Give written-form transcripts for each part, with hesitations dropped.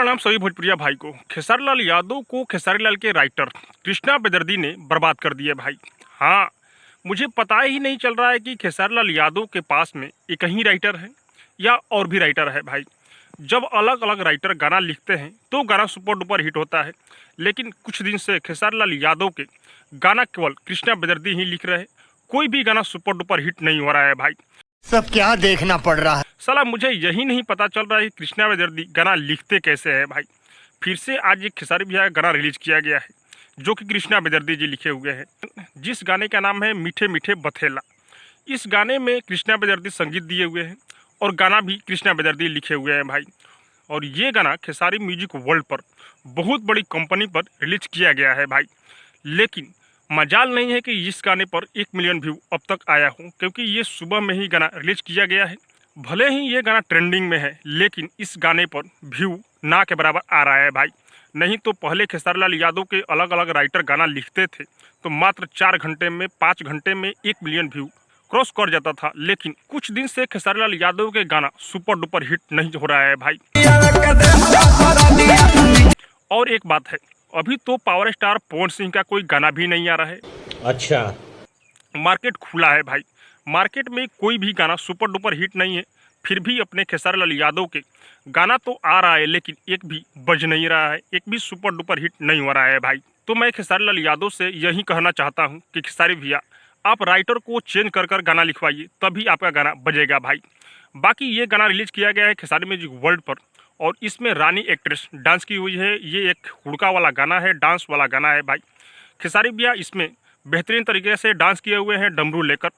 प्रणाम सभी भोजपुरिया भाई को। खेसारी लाल यादव को खेसारी लाल के राइटर कृष्णा बेदर्दी ने बर्बाद कर दिया भाई। हाँ, मुझे पता ही नहीं चल रहा है कि खेसारी लाल यादव के पास में एक ही राइटर है या और भी राइटर है भाई। जब अलग अलग राइटर गाना लिखते हैं तो गाना सुपर डुपर हिट होता है, लेकिन कुछ दिन से खेसारी लाल यादव के गाना केवल कृष्णा बेदर्दी ही लिख रहे हैं। कोई भी गाना सुपर डुपर हिट नहीं हो रहा है भाई। सब क्या देखना पड़ रहा है साला, मुझे यही नहीं पता चल रहा है कि कृष्णा बेदर्दी गाना लिखते कैसे हैं भाई। फिर से आज एक खेसारी भैया का गाना रिलीज किया गया है जो कि कृष्णा बेदर्दी जी लिखे हुए हैं, जिस गाने का नाम है मीठे मीठे बथेला। इस गाने में कृष्णा बेदर्दी संगीत दिए हुए हैं और गाना भी कृष्णा बेदर्दी लिखे हुए हैं भाई। और ये गाना खेसारी म्यूजिक वर्ल्ड पर बहुत बड़ी कंपनी पर रिलीज किया गया है भाई। लेकिन मजाल नहीं है कि इस गाने पर 1 मिलियन व्यू अब तक आया हो, क्योंकि ये सुबह में ही गाना रिलीज किया गया है। भले ही ये गाना ट्रेंडिंग में है, लेकिन इस गाने पर व्यू ना के बराबर आ रहा है भाई। नहीं तो पहले खेसारी लाल यादव के अलग अलग राइटर गाना लिखते थे तो मात्र 4 घंटे में 5 घंटे में 1 मिलियन व्यू क्रॉस कर जाता था, लेकिन कुछ दिन से खेसारी लाल यादव के गाना सुपर डुपर हिट नहीं हो रहा है भाई। और एक बात है, अभी तो पावर स्टार पवन सिंह का कोई गाना भी नहीं आ रहा है। अच्छा, मार्केट खुला है भाई। मार्केट में कोई भी गाना सुपर डुपर हिट नहीं है, फिर भी अपने खेसारी लाल यादव के गाना तो आ रहा है, लेकिन एक भी बज नहीं रहा है, एक भी सुपर डुपर हिट नहीं हो रहा है भाई। तो मैं खेसारी लाल यादव से यही कहना चाहता हूँ कि खेसारी भैया, आप राइटर को चेंज कर कर गाना लिखवाइए, तभी आपका गाना बजेगा भाई। बाकी ये गाना रिलीज किया गया है खेसारी म्यूजिक वर्ल्ड पर, और इसमें रानी एक्ट्रेस डांस की हुई है। ये एक हुड़का वाला गाना है, डांस वाला गाना है भाई। खेसारी भैया इसमें बेहतरीन तरीके से डांस किए हुए हैं डमरू लेकर।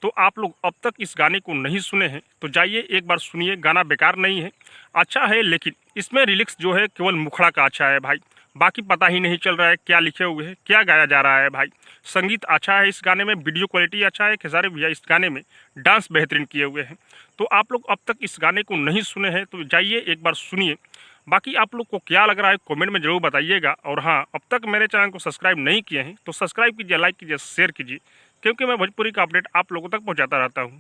तो आप लोग अब तक इस गाने को नहीं सुने हैं तो जाइए एक बार सुनिए। गाना बेकार नहीं है, अच्छा है, लेकिन इसमें लिरिक्स जो है केवल मुखड़ा का अच्छा है भाई। बाकी पता ही नहीं चल रहा है क्या लिखे हुए हैं, क्या गाया जा रहा है भाई। संगीत अच्छा है इस गाने में, वीडियो क्वालिटी अच्छा है। खेसारी भैया इस गाने में डांस बेहतरीन किए हुए हैं। तो आप लोग अब तक इस गाने को नहीं सुने हैं तो जाइए एक बार सुनिए। बाकी आप लोग को क्या लग रहा है कमेंट में ज़रूर बताइएगा। और हाँ, अब तक मेरे चैनल को सब्सक्राइब नहीं किए हैं तो सब्सक्राइब कीजिए, लाइक कीजिए, शेयर कीजिए, क्योंकि मैं भोजपुरी का अपडेट आप लोगों तक पहुंचाता रहता हूं।